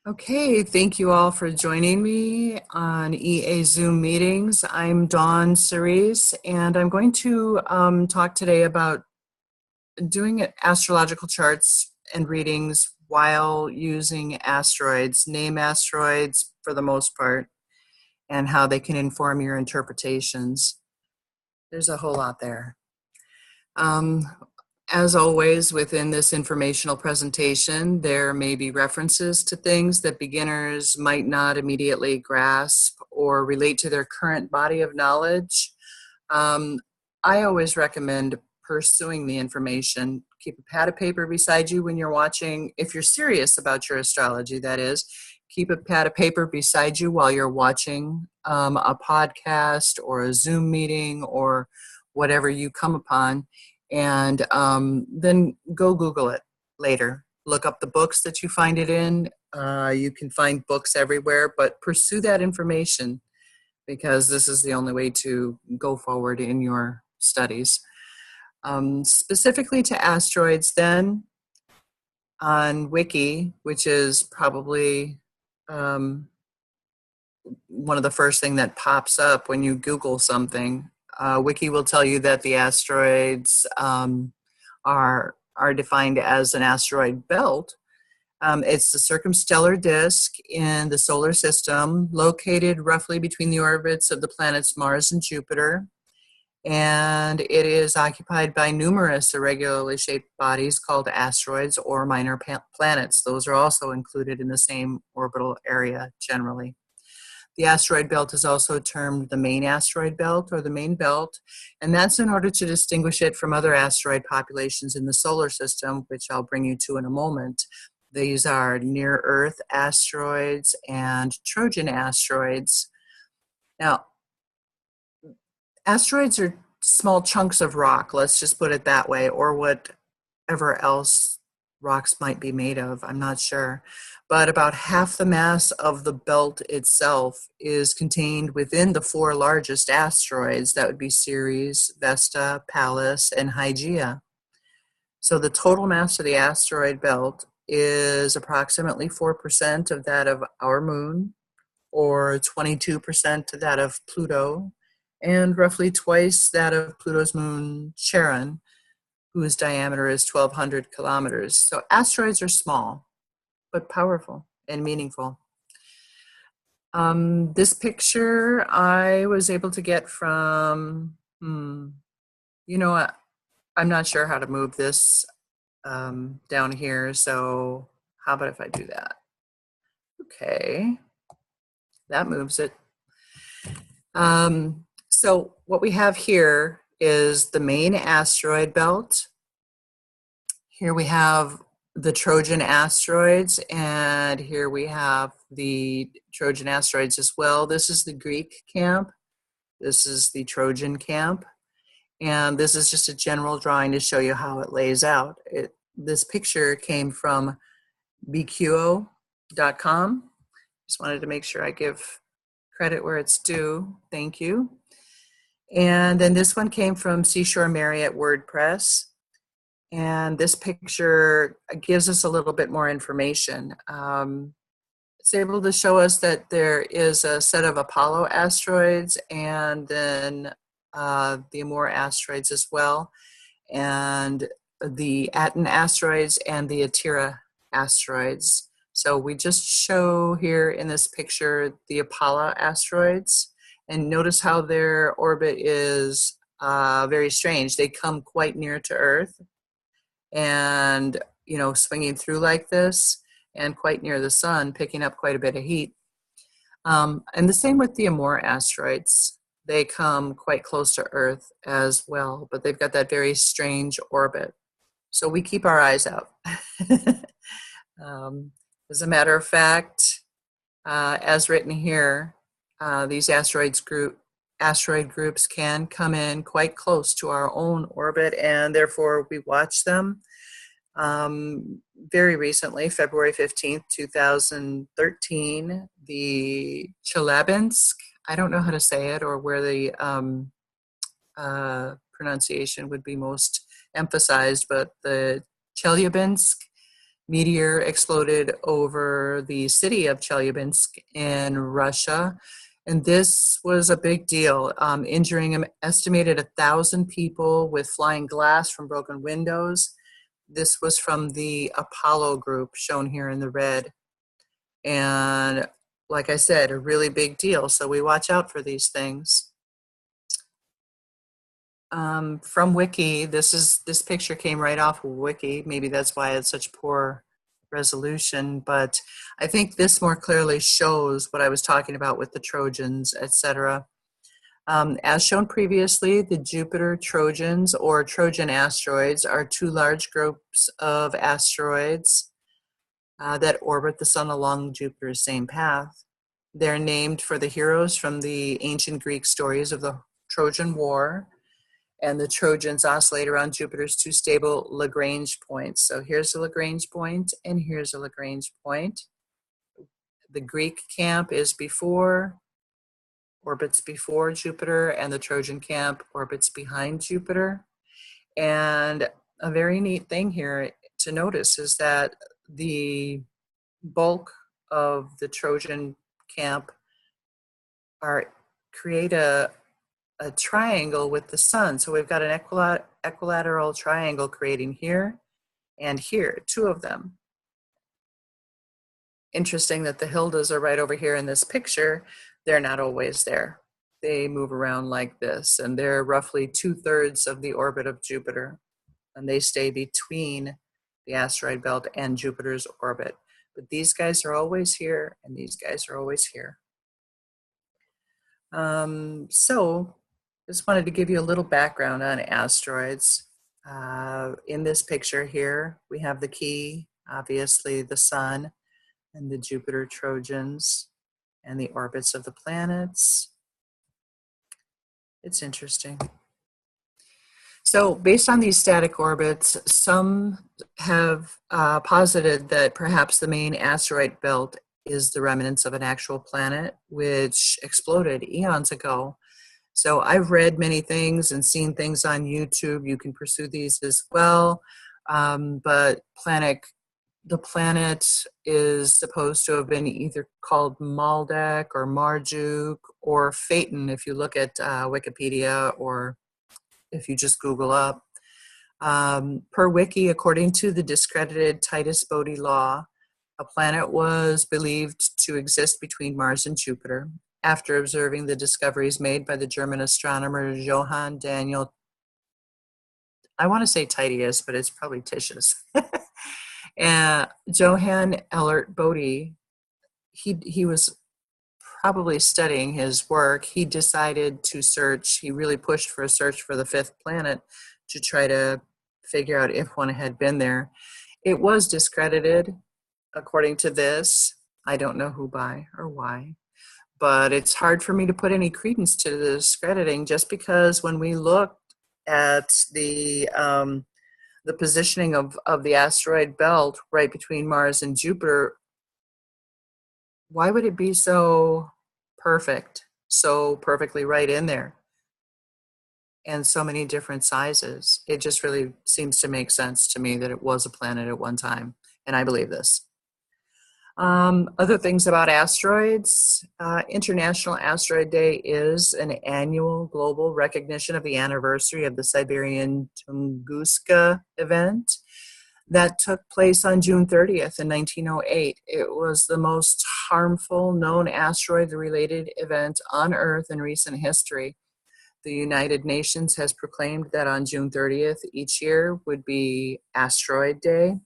Okay, thank you all for joining me on EA Zoom meetings. I'm Dawn Cerise, and I'm going to talk today about doing astrological charts and readings while using asteroids, name asteroids for the most part, and how they can inform your interpretations. There's a whole lot there. Um, As always, within this informational presentation, there may be references to things that beginners might not immediately grasp or relate to their current body of knowledge. Um, I always recommend pursuing the information. Keep a pad of paper beside you when you're watching, if you're serious about your astrology, that is. Keep a pad of paper beside you while you're watching a podcast or a Zoom meeting or whatever you come upon, and then go Google it later. Look up the books that you find it in. You can find books everywhere, but pursue that information because this is the only way to go forward in your studies. Specifically to asteroids, then, on Wiki, which is probably one of the first thing that pops up when you Google something. Wiki will tell you that the asteroids are defined as an asteroid belt. It's the circumstellar disk in the solar system, located roughly between the orbits of the planets Mars and Jupiter. And it is occupied by numerous irregularly shaped bodies called asteroids or minor planets. Those are also included in the same orbital area generally. The asteroid belt is also termed the main asteroid belt or the main belt, and that's in order to distinguish it from other asteroid populations in the solar system, which I'll bring you to in a moment. These are near-Earth asteroids and Trojan asteroids. Now, asteroids are small chunks of rock, let's just put it that way, or whatever else rocks might be made of, I'm not sure. But about half the mass of the belt itself is contained within the four largest asteroids. That would be Ceres, Vesta, Pallas, and Hygeia. So the total mass of the asteroid belt is approximately 4% of that of our moon, or 22% to that of Pluto, and roughly twice that of Pluto's moon, Charon, whose diameter is 1,200 kilometers. So asteroids are small, but powerful and meaningful. This picture I was able to get from, you know what, I'm not sure how to move this down here, so how about if I do that? Okay, that moves it. So what we have here is the main asteroid belt. Here we have the Trojan asteroids, and here we have the Trojan asteroids as well. This is the Greek camp. This is the Trojan camp. And this is just a general drawing to show you how it lays out. This picture came from bqo.com. Just wanted to make sure I give credit where it's due. Thank you. And then this one came from Seashore Marriott WordPress. And this picture gives us a little bit more information. It's able to show us that there is a set of Apollo asteroids and then the Amor asteroids as well, and the Aten asteroids and the Atira asteroids. So we just show here in this picture the Apollo asteroids, and notice how their orbit is very strange. They come quite near to Earth and, you know, swinging through like this and quite near the sun, picking up quite a bit of heat. And the same with the Amor asteroids. They come quite close to Earth as well, but they've got that very strange orbit. So we keep our eyes out. As a matter of fact, as written here, these asteroid groups can come in quite close to our own orbit, and therefore we watch them. Very recently, February 15th, 2013, the Chelyabinsk, I don't know how to say it or where the pronunciation would be most emphasized, but the Chelyabinsk meteor exploded over the city of Chelyabinsk in Russia. And this was a big deal, injuring an estimated 1,000 people with flying glass from broken windows. This was from the Apollo group, shown here in the red. And like I said, a really big deal. So we watch out for these things. From Wiki, this picture came right off of Wiki. Maybe that's why it's such poor resolution, but I think this more clearly shows what I was talking about with the Trojans, etc. As shown previously, the Jupiter Trojans or Trojan asteroids are two large groups of asteroids that orbit the sun along Jupiter's same path. They're named for the heroes from the ancient Greek stories of the Trojan War, and the Trojans oscillate around Jupiter's two stable Lagrange points. So here's a Lagrange point, and here's a Lagrange point. The Greek camp is orbits before Jupiter, and the Trojan camp orbits behind Jupiter. And a very neat thing here to notice is that the bulk of the Trojan camp create a triangle with the sun. So we've got an equilateral triangle creating here and here, two of them. Interesting that the Hildas are right over here in this picture. They're not always there. They move around like this, and they're roughly 2/3 of the orbit of Jupiter, and they stay between the asteroid belt and Jupiter's orbit. But these guys are always here, and these guys are always here. So just wanted to give you a little background on asteroids. In this picture here, we have the key, obviously the sun, and the Jupiter Trojans, and the orbits of the planets. It's interesting. So based on these static orbits, some have posited that perhaps the main asteroid belt is the remnants of an actual planet which exploded eons ago. So I've read many things and seen things on YouTube. You can pursue these as well. But the planet is supposed to have been either called Maldek or Marduk or Phaeton if you look at Wikipedia, or if you just Google up. Per Wiki, according to the discredited Titus Bodie law, a planet was believed to exist between Mars and Jupiter after observing the discoveries made by the German astronomer Johann Daniel, I want to say Titius, but it's probably Titius. Johann Elert Bodie, he was probably studying his work. He decided to search, he really pushed for a search for the fifth planet to try to figure out if one had been there. It was discredited, according to this. I don't know who by or why, but it's hard for me to put any credence to the discrediting, just because when we looked at the positioning of the asteroid belt right between Mars and Jupiter, why would it be so perfect, so perfectly right in there, and so many different sizes? It just really seems to make sense to me that it was a planet at one time, and I believe this. Other things about asteroids. International Asteroid Day is an annual global recognition of the anniversary of the Siberian Tunguska event that took place on June 30th in 1908. It was the most harmful known asteroid-related event on Earth in recent history. The United Nations has proclaimed that on June 30th each year would be Asteroid Day.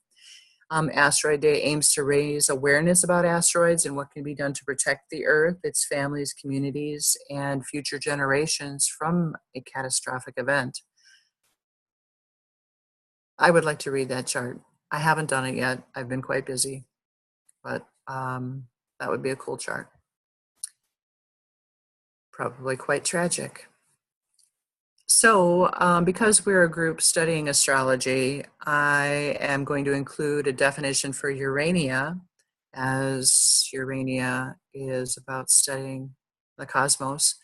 Asteroid Day aims to raise awareness about asteroids and what can be done to protect the Earth, its families, communities, and future generations from a catastrophic event. I would like to read that chart. I haven't done it yet. I've been quite busy, but that would be a cool chart. Probably quite tragic. So because we're a group studying astrology, I am going to include a definition for Urania, as Urania is about studying the cosmos.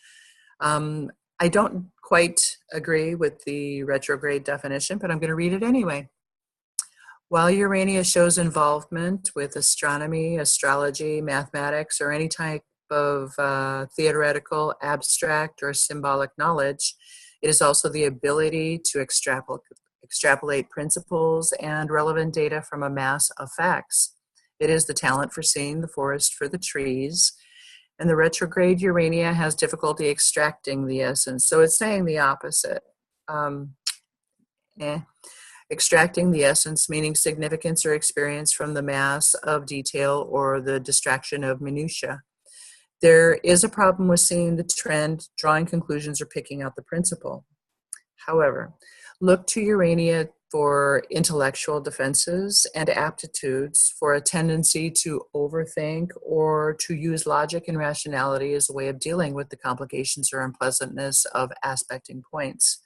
I don't quite agree with the retrograde definition, but I'm going to read it anyway. While Urania shows involvement with astronomy, astrology, mathematics, or any type of theoretical, abstract, or symbolic knowledge, it is also the ability to extrapolate principles and relevant data from a mass of facts. It is the talent for seeing the forest for the trees, and the retrograde Urania has difficulty extracting the essence. So it's saying the opposite. Um, eh. Extracting the essence, meaning significance or experience from the mass of detail or the distraction of minutia. There is a problem with seeing the trend, drawing conclusions, or picking out the principle. However, look to Urania for intellectual defenses and aptitudes, for a tendency to overthink or to use logic and rationality as a way of dealing with the complications or unpleasantness of aspecting points.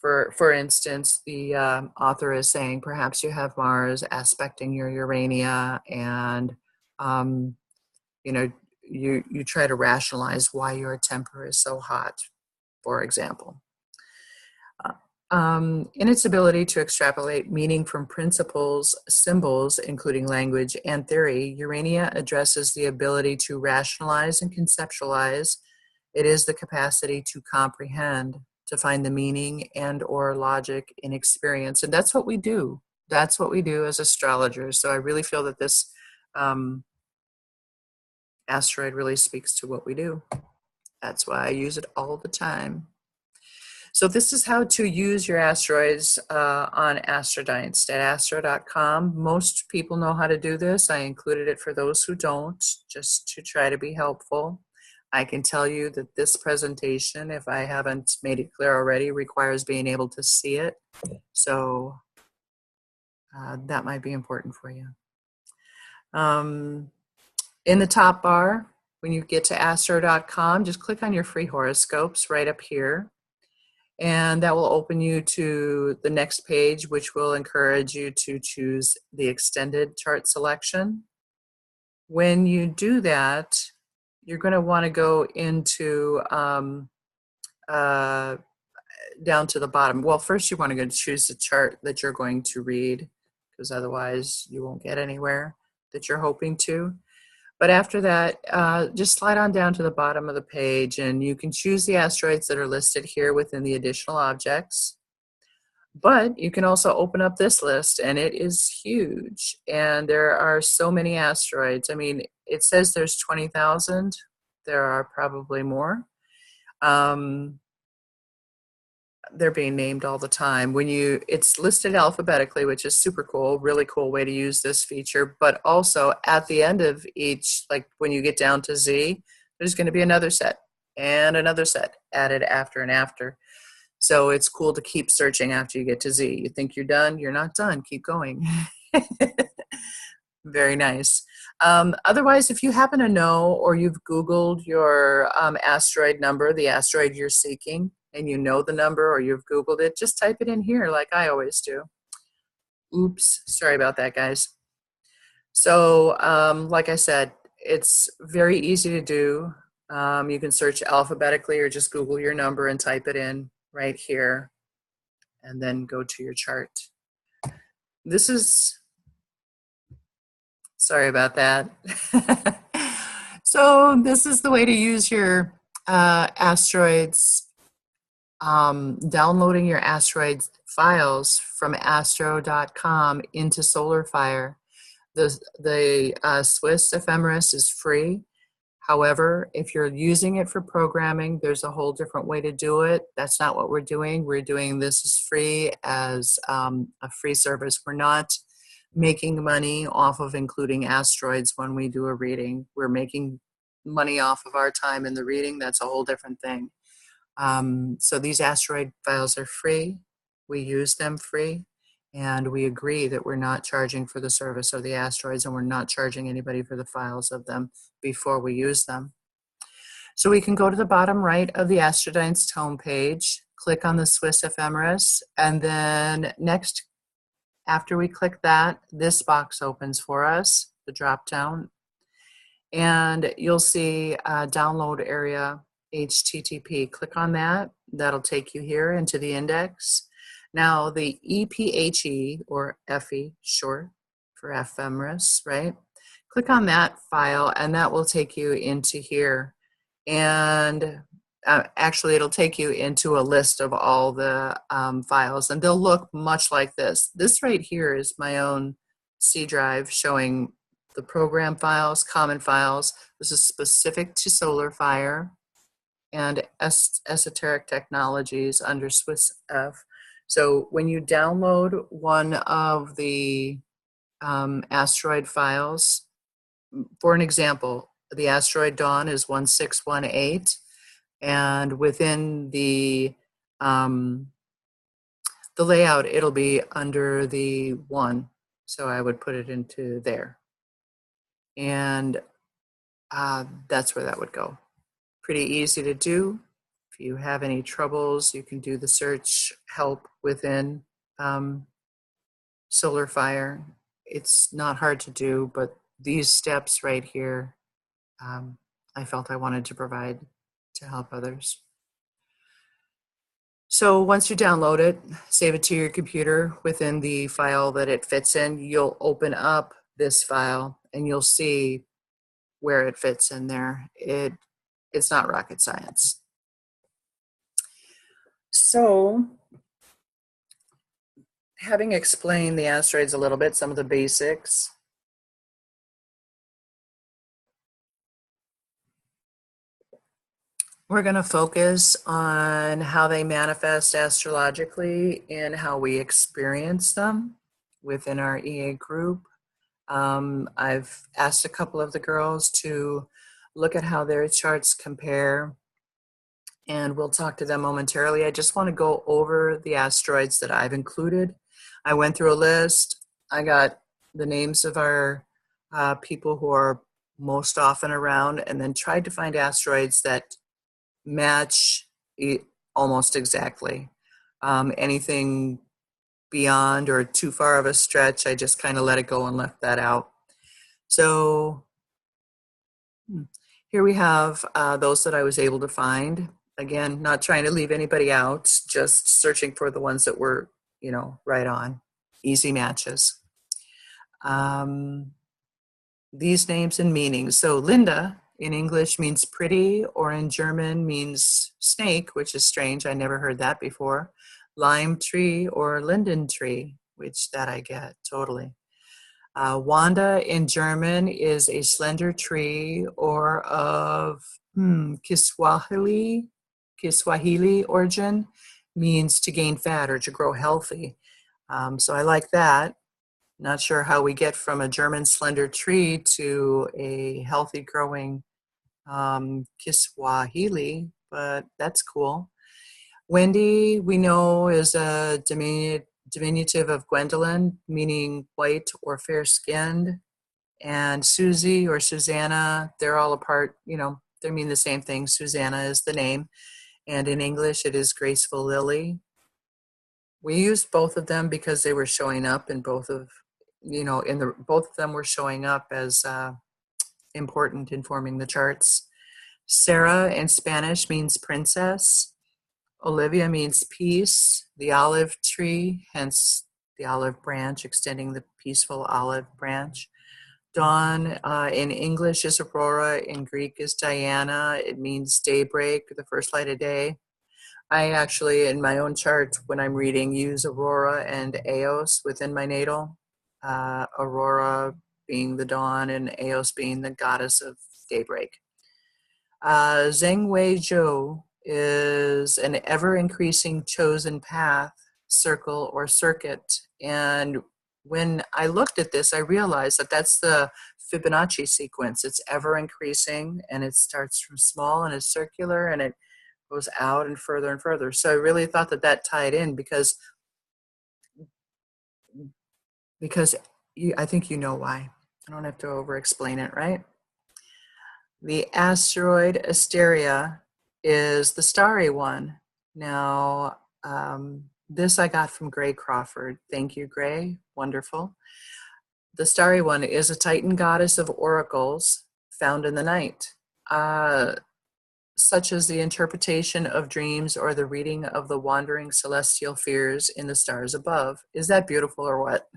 For instance, the author is saying perhaps you have Mars aspecting your Urania, and you know, you try to rationalize why your temper is so hot, for example. In its ability to extrapolate meaning from principles, symbols, including language and theory, Urania addresses the ability to rationalize and conceptualize. It is the capacity to comprehend, to find the meaning and or logic in experience. And that's what we do. That's what we do as astrologers. So I really feel that this asteroid really speaks to what we do. That's why I use it all the time. So this is how to use your asteroids on Astrodienst at astro.com. Most people know how to do this. I included it for those who don't, just to try to be helpful. I can tell you that this presentation, if I haven't made it clear already, requires being able to see it. So that might be important for you. In the top bar, when you get to astro.com, just click on your free horoscopes right up here. And that will open you to the next page, which will encourage you to choose the extended chart selection. When you do that, you're going to want to go into down to the bottom. Well, first you want to go choose the chart that you're going to read, because otherwise you won't get anywhere that you're hoping to. But after that, just slide on down to the bottom of the page, and you can choose the asteroids that are listed here within the additional objects. But you can also open up this list, and it is huge. And there are so many asteroids. I mean, it says there's 20,000. There are probably more. They're being named all the time. It's listed alphabetically, which is super cool, really cool way to use this feature. But also at the end of each, like when you get down to Z, there's going to be another set and another set added after and after. So it's cool to keep searching after you get to Z. You think you're done, you're not done. Keep going. Very nice. Otherwise, if you happen to know, or you've Googled your asteroid number, the asteroid you're seeking, and you know the number, or you've Googled it, just type it in here like I always do. Oops, sorry about that, guys. So like I said, it's very easy to do. You can search alphabetically or just Google your number and type it in right here, and then go to your chart. Sorry about that. So this is the way to use your asteroids. Downloading your asteroid files from astro.com into SolarFire. The Swiss ephemeris is free. However, if you're using it for programming, there's a whole different way to do it. That's not what we're doing. We're doing this as free as a free service. We're not making money off of including asteroids when we do a reading. We're making money off of our time in the reading. That's a whole different thing. So these asteroid files are free. We use them free, and we agree that we're not charging for the service of the asteroids, and we're not charging anybody for the files of them before we use them. So we can go to the bottom right of the Astrodienst homepage, click on the Swiss ephemeris, and then next, after we click that, this box opens for us, the drop down, and you'll see a download area, HTTP. Click on that. That'll take you here into the index. Now the EPHE, or FE, short for ephemeris, right? Click on that file and that will take you into here. And actually it'll take you into a list of all the files, and they'll look much like this. This right here is my own C drive showing the program files, common files. This is specific to solar fire and esoteric technologies under Swiss F. So when you download one of the asteroid files, for an example, the asteroid dawn is 1618, and within the layout, it'll be under the 1. So I would put it into there. And that's where that would go. Pretty easy to do. If you have any troubles, you can do the search help within solar fire. It's not hard to do, but these steps right here, I felt I wanted to provide to help others. So once you download it, save it to your computer within the file that it fits in, you'll open up this file and you'll see where it fits in there. It's not rocket science. So having explained the asteroids a little bit, some of the basics, we're going to focus on how they manifest astrologically and how we experience them within our EA group. I've asked a couple of the girls to look at how their charts compare, and we'll talk to them momentarily. I just want to go over the asteroids that I've included. I went through a list. I got the names of our people who are most often around, and then tried to find asteroids that match almost exactly. Anything beyond or too far of a stretch, I just kind of let it go and left that out. So here we have those that I was able to find. Again, not trying to leave anybody out, just searching for the ones that were, right on, easy matches. These names and meanings. So Linda in English means pretty, or in German means snake, which is strange. I never heard that before. Lime tree or linden tree, which that I get totally. Wanda in German is a slender tree or of Kiswahili origin, means to gain fat or to grow healthy. So I like that. Not sure how we get from a German slender tree to a healthy growing Kiswahili, but that's cool. Wendy, we know, is a diminutive of Gwendolyn, meaning white or fair-skinned. And Susie or Susanna, they're all apart, they mean the same thing. Susanna is the name. And in English, it is graceful lily. We used both of them because they were showing up in both of them were showing up as important in forming the charts. Sarah in Spanish means princess. Olivia means peace. The olive tree, hence the olive branch, extending the peaceful olive branch. Dawn in English is Aurora. In Greek is Diana. It means daybreak, the first light of day. I actually, in my own chart, when I'm reading, use Aurora and Eos within my natal. Aurora being the dawn and Eos being the goddess of daybreak. Zheng Wei Zhou is an ever-increasing chosen path, circle, or circuit. And when I looked at this, I realized that that's the Fibonacci sequence. It's ever-increasing, and it starts from small, and it's circular, and it goes out and further and further. So I really thought that tied in because I think you know why. I don't have to over-explain it, right? The asteroid Asteria is the starry one. Now, this I got from Gray Crawford. Thank you, Gray. Wonderful. The starry one is a Titan goddess of oracles found in the night. such as the interpretation of dreams or the reading of the wandering celestial spheres in the stars above. Is that beautiful or what?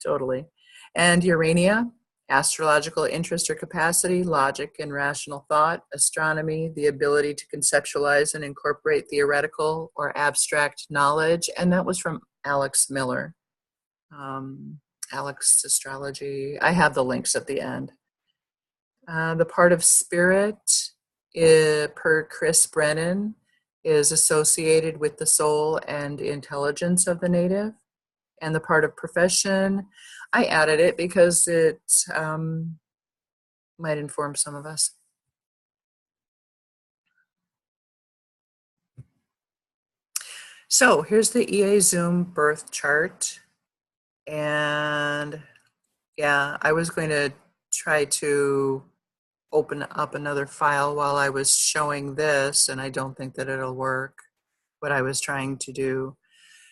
Totally. And Urania, astrological interest or capacity, logic and rational thought, astronomy, the ability to conceptualize and incorporate theoretical or abstract knowledge. And that was from Alex Miller. Alex Astrology. I have the links at the end. The part of spirit, per Chris Brennan, is associated with the soul and intelligence of the native. And the part of profession, I added it because it might inform some of us. So here's the EA Zoom birth chart. And yeah, I was going to try to open up another file while I was showing this, and I don't think that it'll work, what I was trying to do.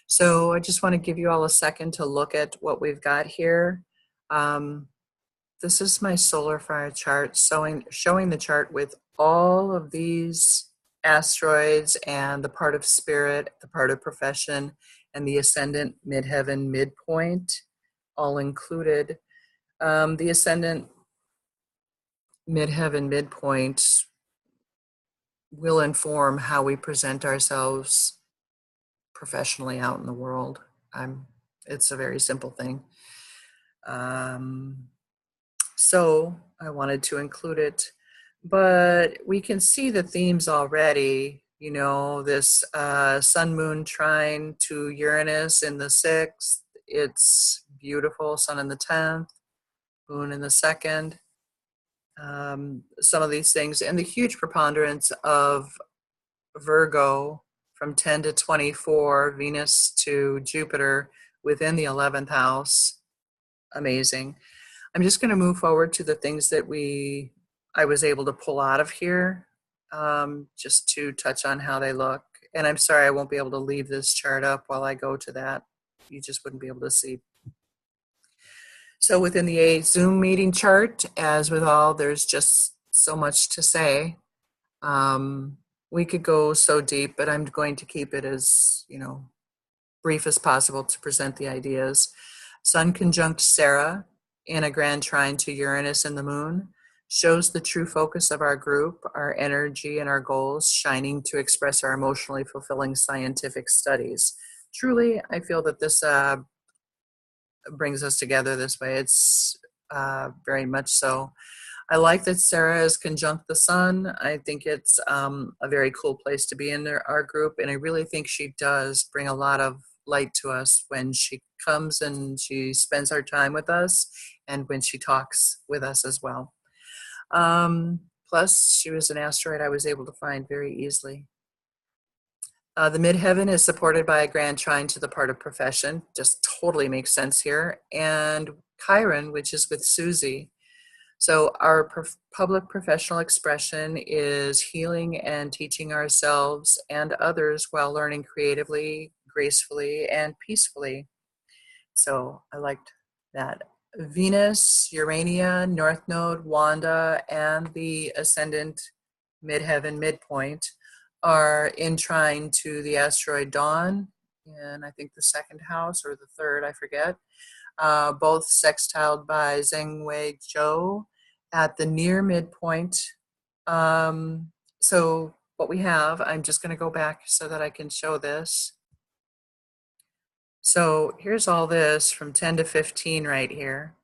So I just want to give you all a second to look at what we've got here. This is my solar fire chart, showing the chart with all of these asteroids and the part of spirit, the part of profession, and the ascendant, midheaven, midpoint, all included. The ascendant, midheaven, midpoint will inform how we present ourselves professionally out in the world. It's a very simple thing. So I wanted to include it, but we can see the themes already. You know, this sun moon trine to Uranus in the 6th. It's beautiful. Sun in the 10th, moon in the 2nd. Some of these things, and the huge preponderance of Virgo from 10 to 24, Venus to Jupiter within the 11th house. Amazing. I'm just going to move forward to the things that I was able to pull out of here, just to touch on how they look. And I'm sorry I won't be able to leave this chart up while I go to that. You just wouldn't be able to see. So within the Zoom meeting chart, as with all, there's just so much to say. We could go so deep, but I'm going to keep it as, brief as possible to present the ideas. Sun conjunct Sarah in a grand trine to Uranus and the moon shows the true focus of our group, our energy and our goals shining to express our emotionally fulfilling scientific studies. Truly, I feel that this brings us together this way. It's very much so. I like that Sarah is conjunct the sun. I think it's a very cool place to be in our group, and I really think she does bring a lot of light to us when she comes and she spends her time with us, and when she talks with us as well. Plus, she was an asteroid I was able to find very easily. The midheaven is supported by a grand trine to the part of profession. Just totally makes sense here. And Chiron, which is with Susie. So our public professional expression is healing and teaching ourselves and others while learning creatively, gracefully, and peacefully. So I liked that. Venus, Urania, North Node, Wanda, and the ascendant midheaven midpoint are in trine to the asteroid Dawn in, I think, the 2nd house or the 3rd, I forget. Both sextiled by Zheng Wei Zhou at the near midpoint. So what we have, I'm just going to go back so that I can show this. So here's all this from 10 to 15 right here.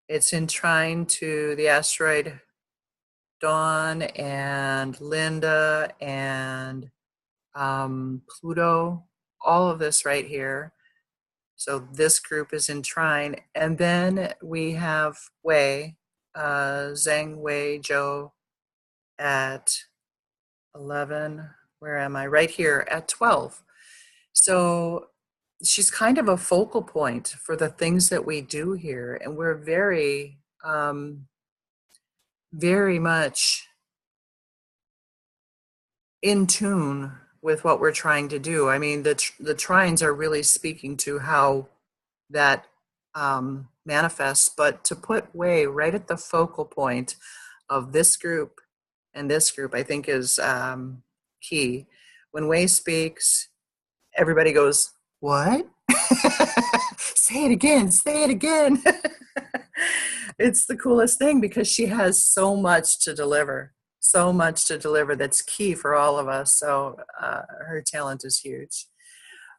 It's in trine to the asteroid Dawn and Linda and Pluto, all of this right here. So this group is in trine. And then we have Zheng Wei Zhou at 11. Where am I? Right here at 12. So she's kind of a focal point for the things that we do here. And we're very, very much in tune with what we're trying to do. I mean, the trines are really speaking to how that manifests, but to put Wei right at the focal point of this group and this group, I think, is key. When Wei speaks, everybody goes, "What?" Say it again, say it again. It's the coolest thing because she has so much to deliver, so much to deliver that's key for all of us. So her talent is huge.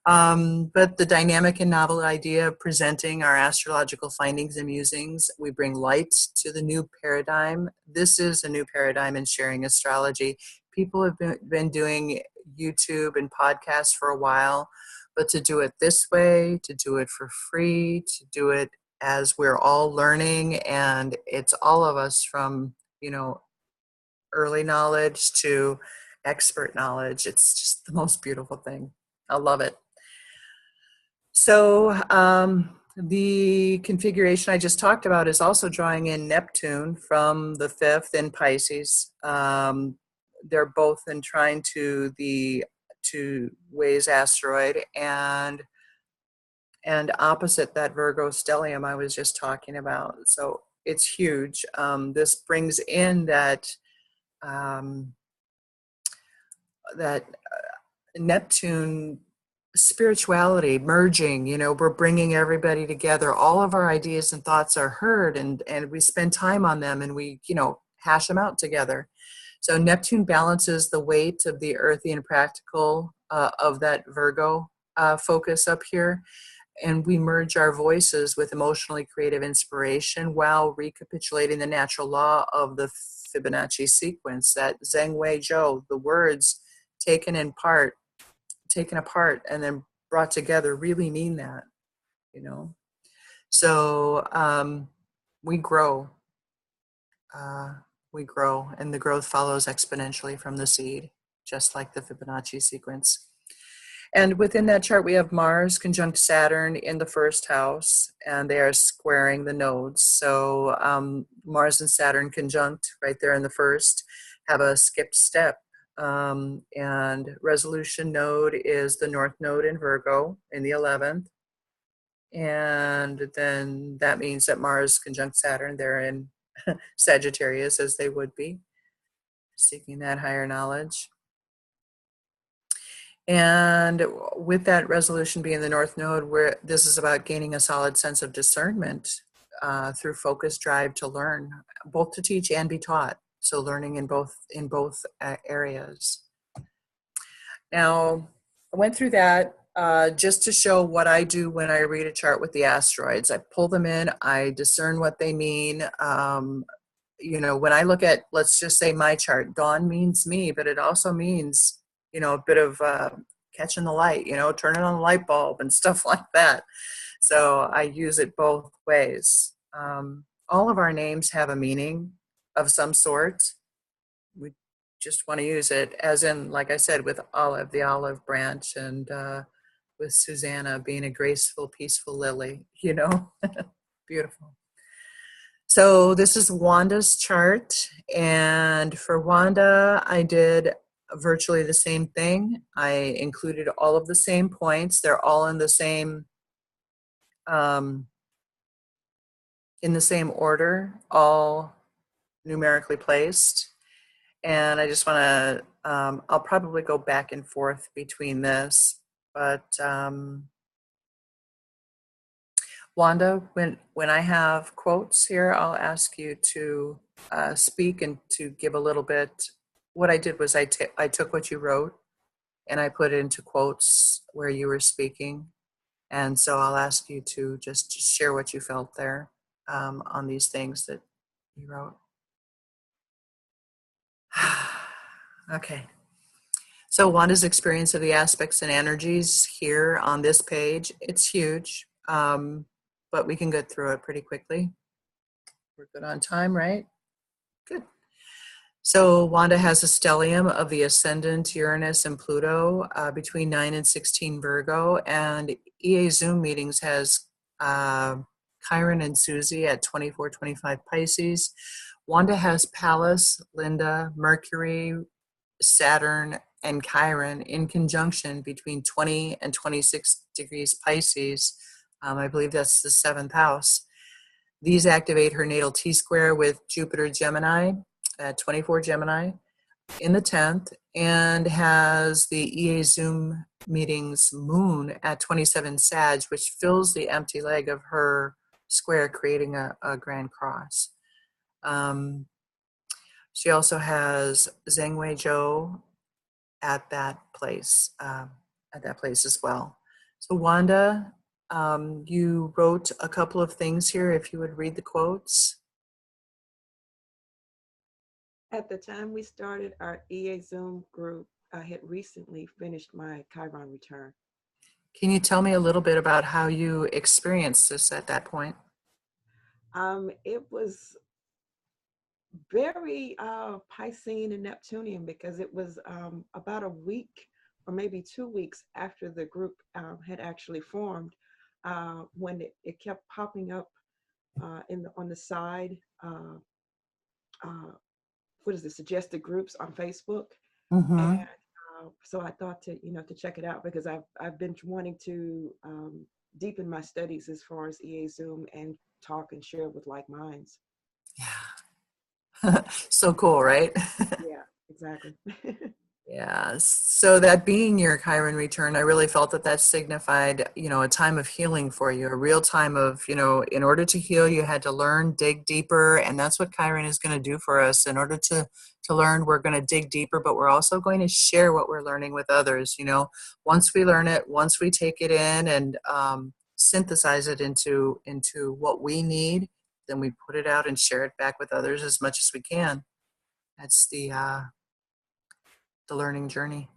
But the dynamic and novel idea of presenting our astrological findings and musings, we bring light to the new paradigm. This is a new paradigm in sharing astrology. People have been doing YouTube and podcasts for a while, but to do it this way, to do it for free, to do it as we're all learning, and it's all of us from, early knowledge to expert knowledge. It's just the most beautiful thing. I love it. So the configuration I just talked about is also drawing in Neptune from the 5th in Pisces. They're both in trine to Wei's asteroid and opposite that Virgo stellium I was just talking about. So it's huge. This brings in that Neptune spirituality merging. We're bringing everybody together. All of our ideas and thoughts are heard, and we spend time on them, and we hash them out together. So Neptune balances the weight of the earthy and practical of that Virgo focus up here, and we merge our voices with emotionally creative inspiration while recapitulating the natural law of the Fibonacci sequence, that Zheng Wei Zhou, the words taken apart and then brought together really mean that. So we grow, and the growth follows exponentially from the seed, just like the Fibonacci sequence. And within that chart, we have Mars conjunct Saturn in the first house, and they are squaring the nodes. So Mars and Saturn conjunct right there in the first have a skipped step. And resolution node is the North Node in Virgo in the 11th. And then that means that Mars conjunct Saturn, they're in Sagittarius, as they would be, seeking that higher knowledge. And with that resolution being the North Node, where this is about gaining a solid sense of discernment through focus, drive to learn, both to teach and be taught. So learning in both areas. Now, I went through that just to show what I do when I read a chart with the asteroids. I pull them in, I discern what they mean. When I look at, let's just say my chart, dawn means me, but it also means, a bit of catching the light, turning on the light bulb and stuff like that. So I use it both ways. All of our names have a meaning of some sort. We just want to use it, as in, like I said, with Olive, the olive branch, and with Susanna being a graceful, peaceful lily, Beautiful. So this is Wanda's chart, and for Wanda, I did virtually the same thing. I included all of the same points. They're all in the same order, all numerically placed. And I just want to, I'll probably go back and forth between this, but Wanda, when I have quotes here, I'll ask you to speak and to give a little bit. What I did was I took what you wrote and I put it into quotes where you were speaking. And so I'll ask you to just share what you felt there on these things that you wrote. Okay. So Wanda's experience of the aspects and energies here on this page, it's huge, but we can get through it pretty quickly. We're good on time, right? Good. So Wanda has a stellium of the ascendant Uranus and Pluto between 9 and 16 Virgo, and EA Zoom meetings has Chiron and Susie at 24, 25 Pisces. Wanda has Pallas, Linda, Mercury, Saturn, and Chiron in conjunction between 20 and 26 degrees Pisces. I believe that's the 7th house. These activate her natal T-square with Jupiter Gemini at 24 Gemini. in the 10th and has the EA Zoom meetings moon at 27 Sag, which fills the empty leg of her square, creating a grand cross. She also has Zheng Wei Zhou at that place as well. So Wanda, you wrote a couple of things here. If you would read the quotes. At the time we started our EA Zoom group, I had recently finished my Chiron return. Can you tell me a little bit about how you experienced this at that point? It was very Piscean and Neptunian because it was about a week or maybe 2 weeks after the group had actually formed when it kept popping up on the side. Uh, what is the suggested groups on Facebook? And Mm-hmm. so I thought to check it out because I've been wanting to deepen my studies as far as EA Zoom and talk and share with like minds. Yeah. So cool, right? Yeah, exactly. Yeah. So that being your Chiron return, I really felt that that signified, a time of healing for you, a real time of, in order to heal, you had to learn, dig deeper, and that's what Chiron is going to do for us. In order to learn, we're going to dig deeper, but we're also going to share what we're learning with others. Once we learn it, once we take it in and synthesize it into what we need, then we put it out and share it back with others as much as we can. That's the learning journey.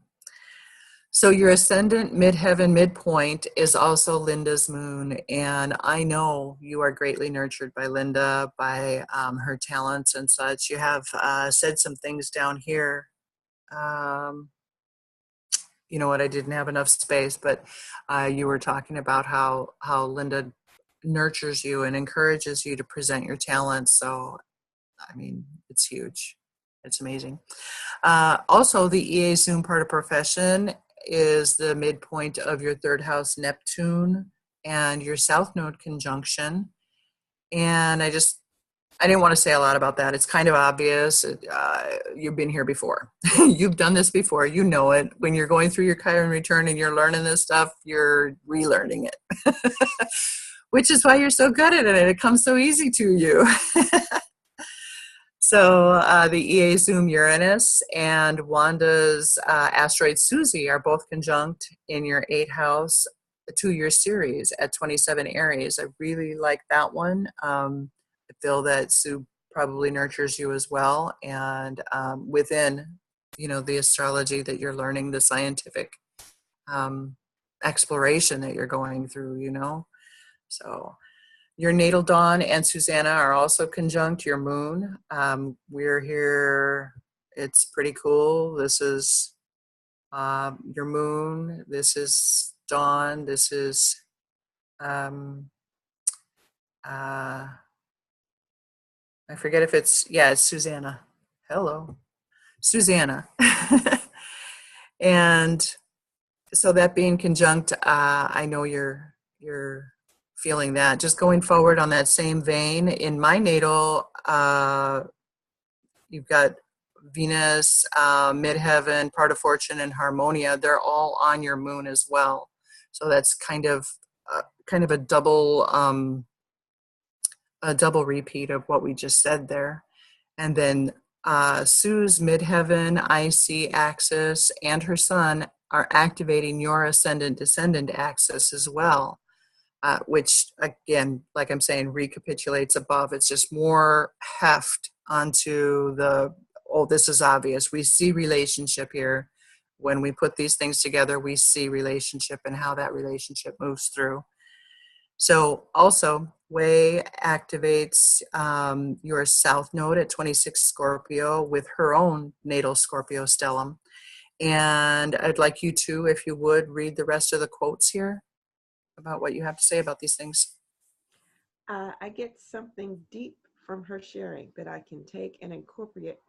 So your ascendant, midheaven, midpoint is also Linda's moon, and I know you are greatly nurtured by Linda, by her talents and such. You have said some things down here. Um, you know what? I didn't have enough space, but you were talking about how Linda nurtures you and encourages you to present your talents. So I mean, it's huge. It's amazing. Also, the EA Zoom part of profession is the midpoint of your third house Neptune and your South Node conjunction. And I didn't want to say a lot about that. It's kind of obvious. You've been here before. You've done this before. You know it. When you're going through your Chiron return and you're learning this stuff, you're relearning it, which is why you're so good at it. It comes so easy to you. So the EA Zoom Uranus and Wanda's asteroid Susie are both conjunct in your 8th house 2-year series at 27 Aries. I really like that one. I feel that Sue probably nurtures you as well. And within, the astrology that you're learning, the scientific um, exploration that you're going through. So your natal dawn and Susanna are also conjunct your moon. We're here. It's pretty cool. This is your moon. This is dawn. This is uh, I forget if it's Susanna. Hello, Susanna. And so that being conjunct, I know you're feeling that. Just going forward on that same vein, in my natal, you've got Venus, midheaven, part of fortune, and harmonia. They're all on your moon as well. So that's kind of a double repeat of what we just said there. And then Sue's midheaven, IC axis, and her sun are activating your ascendant descendant axis as well, which again, like I'm saying, recapitulates above. It's just more heft onto this is obvious. We see relationship here. When we put these things together, we see relationship and how that relationship moves through. So also, Way activates your South Node at 26 Scorpio with her own natal Scorpio stellium. And I'd like you to, if you would, read the rest of the quotes here about what you have to say about these things. I get something deep from her sharing that I can take and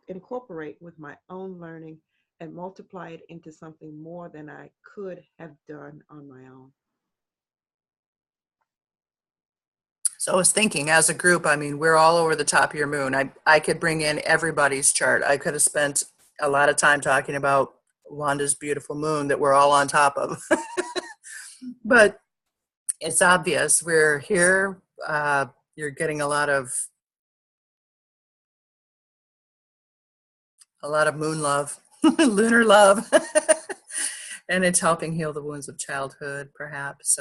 incorporate with my own learning and multiply it into something more than I could have done on my own. So I was thinking, as a group, I mean, we're all over the top of your moon. I could bring in everybody's chart. I could have spent a lot of time talking about Wanda's beautiful moon that we're all on top of. But it's obvious we're here. You're getting a lot of moon love, lunar love, and it's helping heal the wounds of childhood, perhaps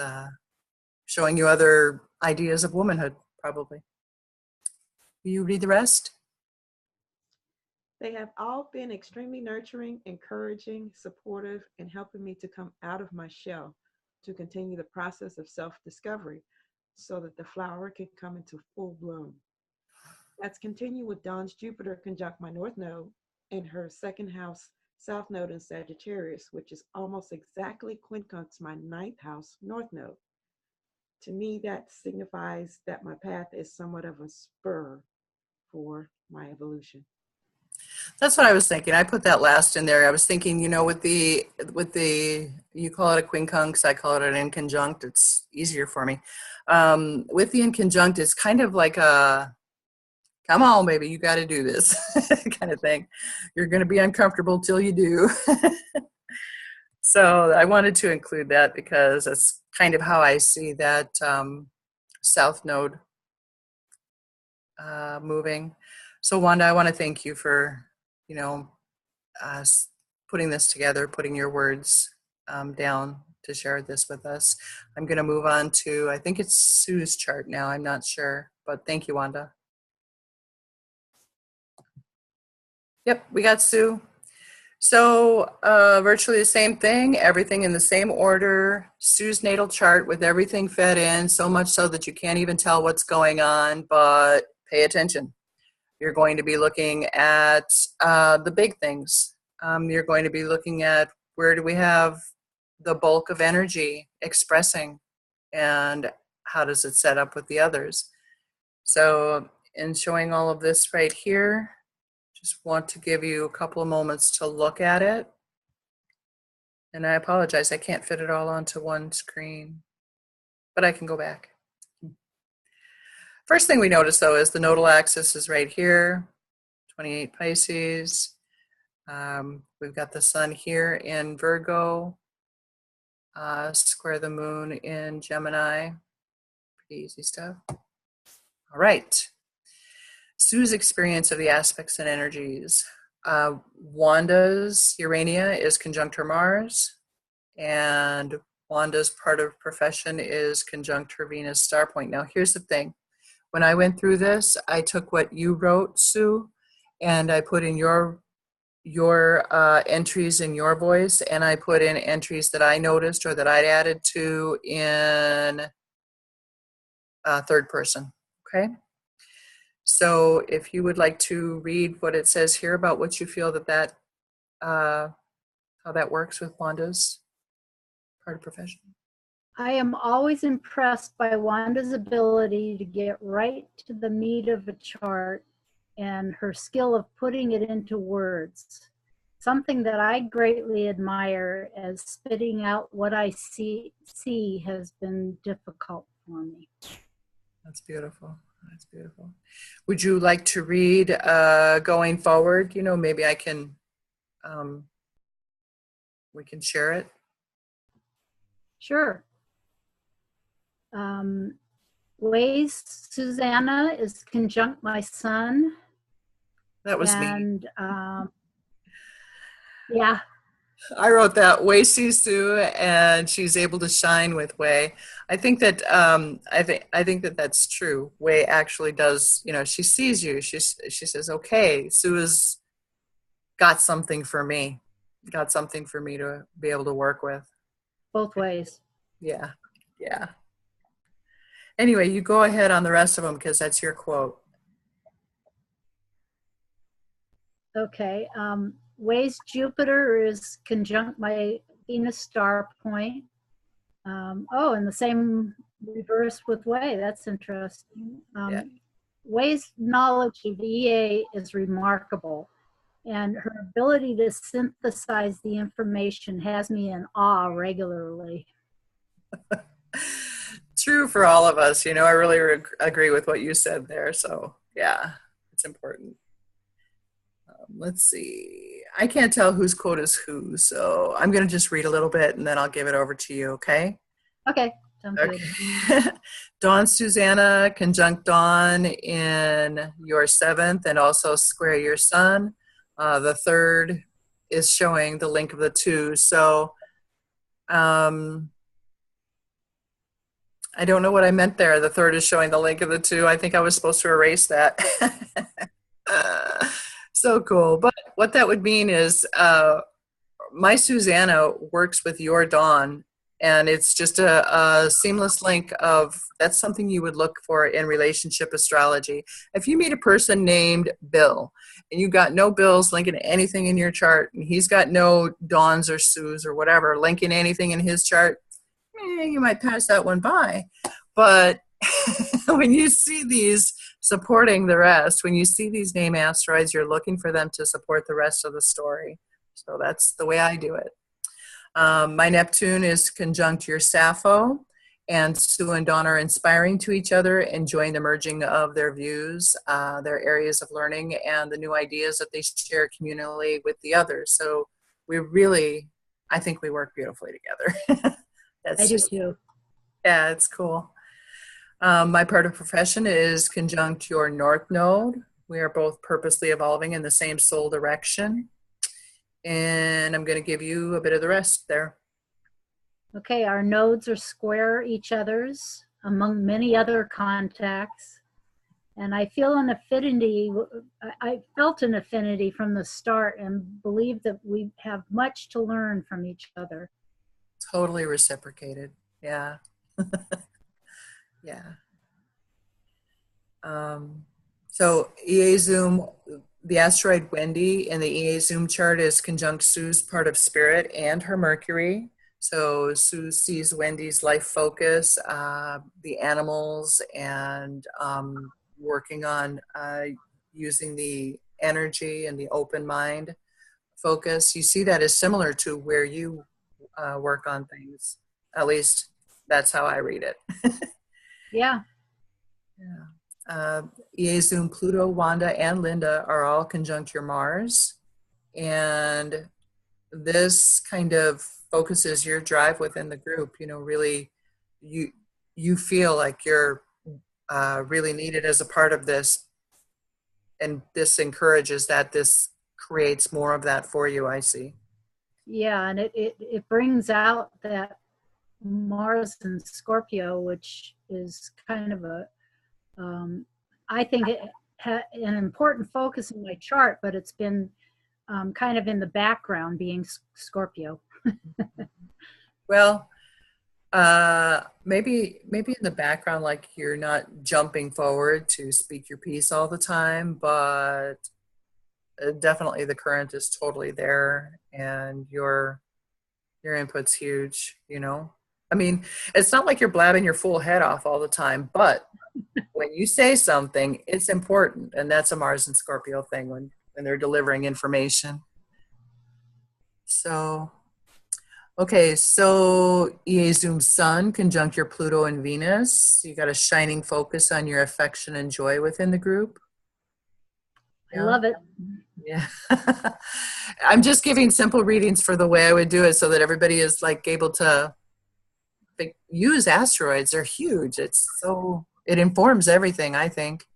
showing you other ideas of womanhood, probably. Will you read the rest? They have all been extremely nurturing, encouraging, supportive, and helping me to come out of my shell to continue the process of self discovery so that the flower can come into full bloom. Let's continue with Dawn's Jupiter conjunct my North Node and her second house South Node in Sagittarius, which is almost exactly quincunx my ninth house North Node. To me, that signifies that my path is somewhat of a spur for my evolution. That's what I was thinking. I put that last in there. I was thinking, with the you call it a quincunx, I call it an inconjunct. It's easier for me. With the inconjunct, it's kind of like a come on, baby, you got to do this kind of thing. You're going to be uncomfortable till you do. So I wanted to include that because that's kind of how I see that South Node moving. So Wanda, I want to thank you for, uh, putting this together, putting your words down to share this with us. I'm going to move on to, I think it's Sue's chart now. I'm not sure, but thank you, Wanda. Yep, we got Sue. So virtually the same thing, everything in the same order. Sue's natal chart with everything fed in, so much so that you can't even tell what's going on, but pay attention. You're going to be looking at the big things. You're going to be looking at where do we have the bulk of energy expressing and how does it set up with the others. So in showing all of this right here, just want to give you a couple of moments to look at it. And I apologize, I can't fit it all onto one screen, but I can go back. First thing we notice though is the nodal axis is right here, 28 Pisces. We've got the sun here in Virgo, square the moon in Gemini. Pretty easy stuff. All right. Sue's experience of the aspects and energies. Wanda's Urania is conjunct her Mars, and Wanda's part of profession is conjunct her Venus star point. Now, here's the thing. When I went through this, I took what you wrote, Sue, and I put in your entries in your voice, and I put in entries that I noticed or that I'd added to in third person, okay? So if you would like to read what it says here about what you feel that how that works with Wanda's part of profession. I am always impressed by Wanda's ability to get right to the meat of a chart and her skill of putting it into words. Something that I greatly admire, as spitting out what I see has been difficult for me. That's beautiful. That's beautiful. Would you like to read going forward? Maybe I can, we can share it. Sure. Ways Susanna is conjunct my sun. That was me. And yeah. I wrote that Wei sees Sue, and she's able to shine with Wei. I think that I think that that's true. Wei actually does. She sees you. She says, "Okay, Sue has got something for me. Got something for me to be able to work with." Both ways. Yeah, yeah. Anyway, you go ahead on the rest of them because that's your quote. Okay. Ways Jupiter is conjunct my Venus star point. And the same reverse with Wei. That's interesting. Yeah. Wei's knowledge of EA is remarkable, and her ability to synthesize the information has me in awe regularly. True for all of us. I really agree with what you said there. So, yeah, it's important. Let's see. I can't tell whose quote is who, so I'm going to just read a little bit and then I'll give it over to you, okay? Okay, sounds good. Okay. Dawn Susanna conjunct Dawn in your seventh and also square your sun. The third is showing the link of the two. So I don't know what I meant there. The third is showing the link of the two. I think I was supposed to erase that. So cool. But what that would mean is my Susanna works with your Dawn, and it's just a seamless link of that's something you would look for in relationship astrology. If you meet a person named Bill and you got no Bills linking anything in your chart, and he's got no Dawns or Sues or whatever linking anything in his chart, you might pass that one by. But when you see these supporting the rest, when you see these name asteroids, you're looking for them to support the rest of the story. So that's the way I do it. My Neptune is conjunct your Sappho, and Sue and Dawn are inspiring to each other, enjoying the merging of their views, their areas of learning, and the new ideas that they share communally with the others. So we really, I think we work beautifully together. I do too. Yeah, it's cool. My part of profession is conjunct your North Node. We are both purposely evolving in the same soul direction. And I'm going to give you a bit of the rest there. Okay, our nodes are square each other's among many other contacts. And I feel an affinity, I felt an affinity from the start and believe that we have much to learn from each other. Totally reciprocated. Yeah. Yeah. So EA Zoom, the asteroid Wendy in the EA Zoom chart is conjunct Sue's part of spirit and her Mercury. So Sue sees Wendy's life focus, the animals, and working on using the energy and the open mind focus. You see that as similar to where you work on things. At least that's how I read it. Yeah. Yeah. EA Zoom, Pluto, Wanda, and Linda are all conjunct your Mars. And this kind of focuses your drive within the group. You know, really, you feel like you're really needed as a part of this. And this encourages that, this creates more of that for you, I see. Yeah, and it brings out that Mars in Scorpio, which is kind of a, I think it an important focus in my chart, but it's been kind of in the background being Scorpio. Well, maybe in the background, like you're not jumping forward to speak your piece all the time, but definitely the current is totally there, and your input's huge, you know. I mean, it's not like you're blabbing your full head off all the time, but when you say something, it's important, and that's a Mars and Scorpio thing when they're delivering information. So, okay, so EA Zoom Sun conjunct your Pluto and Venus. You got a shining focus on your affection and joy within the group. I love it. Yeah. I'm just giving simple readings for the way I would do it so that everybody is like able to use asteroids. They're huge. It informs everything, I think.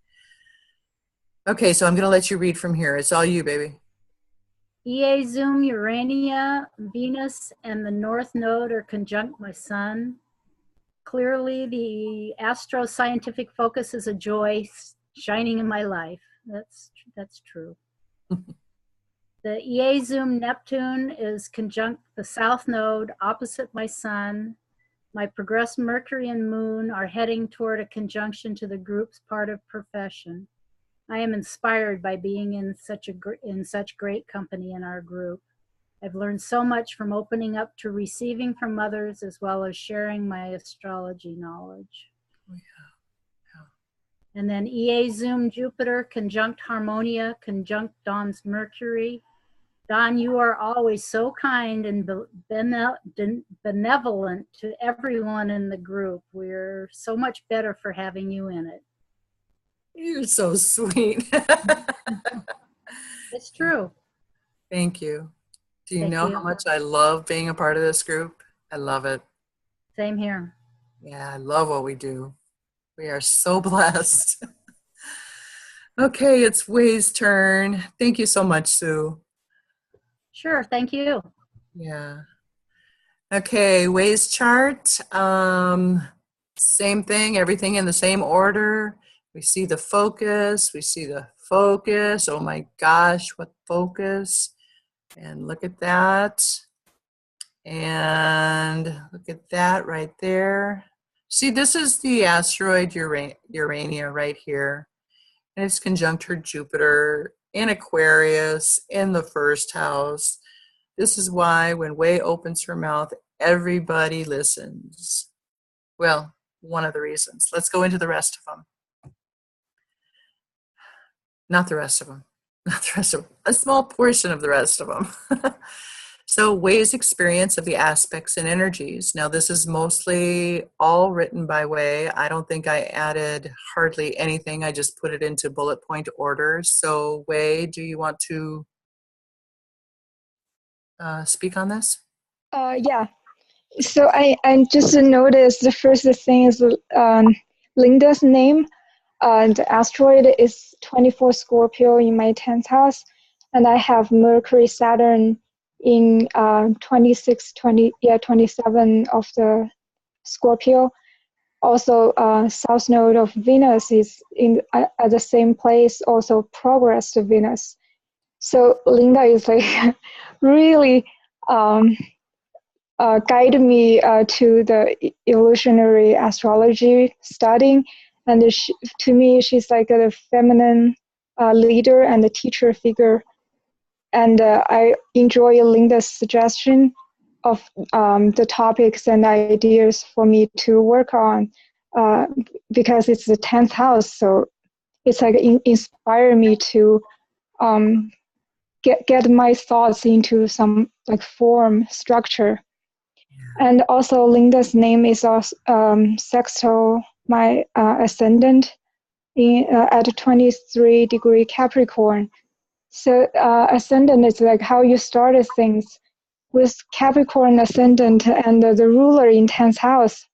Okay, so I'm going to let you read from here. It's all you, baby. EA Zoom, Urania, Venus, and the North Node are conjunct my Sun. Clearly, the astro-scientific focus is a joy shining in my life. That's true. The EA Zoom Neptune is conjunct the South Node opposite my Sun. My progressed Mercury and Moon are heading toward a conjunction to the group's part of profession. I am inspired by being in such great company in our group. I've learned so much from opening up to receiving from others, as well as sharing my astrology knowledge. Oh, yeah. And then EA Zoom Jupiter conjunct Harmonia, conjunct Dawn's Mercury. Dawn, you are always so kind and benevolent to everyone in the group. We're so much better for having you in it. You're so sweet. It's true. Thank you. Do you Thank know how you. much I love being a part of this group? I love it. Same here. Yeah, I love what we do. We are so blessed. Okay, it's Way's turn. Thank you so much, Sue. Sure, thank you. Yeah. Okay, Way's chart. Same thing, everything in the same order. We see the focus. We see the focus. Oh my gosh, what focus. And look at that. And look at that right there. See, this is the asteroid Urania right here. And it's conjunct her Jupiter in Aquarius in the first house. This is why when Way opens her mouth, everybody listens. Well, one of the reasons. Let's go into the rest of them. Not the rest of them. Not the rest of them. A small portion of the rest of them. So Way's experience of the aspects and energies. Now this is mostly all written by Way. I don't think I added hardly anything. I just put it into bullet point order. So Way, do you want to speak on this? Yeah. So I just noticed the first thing is Linda's name. The asteroid is 24 Scorpio in my 10th house, and I have Mercury, Saturn in 27 of the Scorpio. Also, south node of Venus is in at the same place, also progress to Venus. So Linda is like really guide me to the evolutionary astrology studying. And to me, she's like a feminine leader and a teacher figure. And I enjoy Linda's suggestion of the topics and ideas for me to work on because it's the 10th house. So it's like inspire me to get my thoughts into some like form structure. And also Linda's name is also sextile my ascendant in at 23-degree Capricorn. So ascendant is like how you started things with Capricorn ascendant and the ruler in 10th house.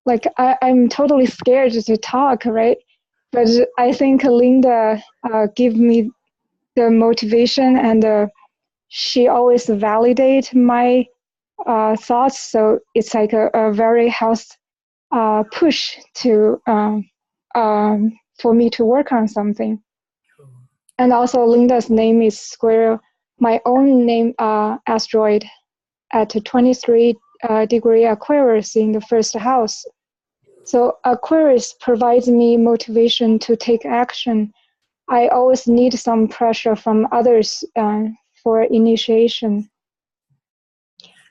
Like I'm totally scared to talk, right? But I think Linda give me the motivation, and she always validate my thoughts. So it's like a very health push to for me to work on something. And also Linda's name is square my own name asteroid at 23-degree Aquarius in the first house. So Aquarius provides me motivation to take action. I always need some pressure from others for initiation.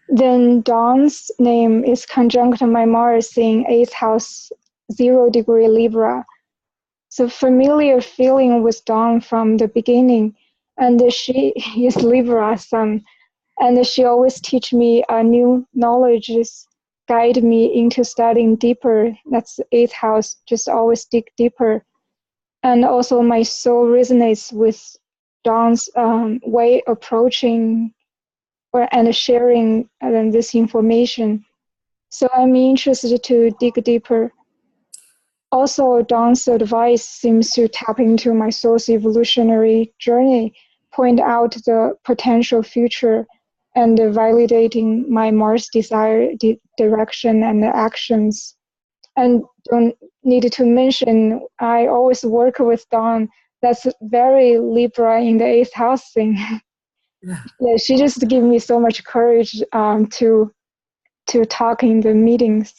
Then Dawn's name is conjunct my Mars in 8th house, 0-degree Libra. So familiar feeling with Dawn from the beginning. And she is Libra sun. And she always teach me new knowledges, guide me into studying deeper. That's 8th house, just always dig deeper. And also my soul resonates with Dawn's way approaching and sharing this information. So I'm interested to dig deeper. Also, Dawn's advice seems to tap into my soul's evolutionary journey, point out the potential future, and validating my Mars desire direction and actions. And don't need to mention, I always work with Dawn. That's very Libra in the 8th house thing. Yeah, she just gave me so much courage to talk in the meetings.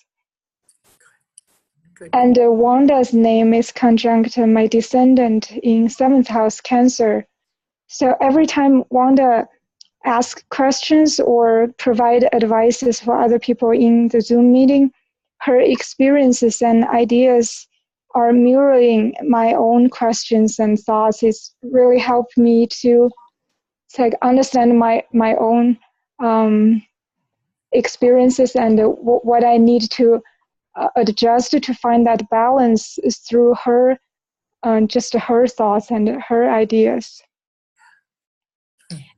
Good. And Wanda's name is conjunct my descendant in 7th house Cancer. So every time Wanda asks questions or provide advices for other people in the Zoom meeting, her experiences and ideas are mirroring my own questions and thoughts. It's really helped me to like understand my own experiences and what I need to adjust to find that balance is through her, just her thoughts and her ideas.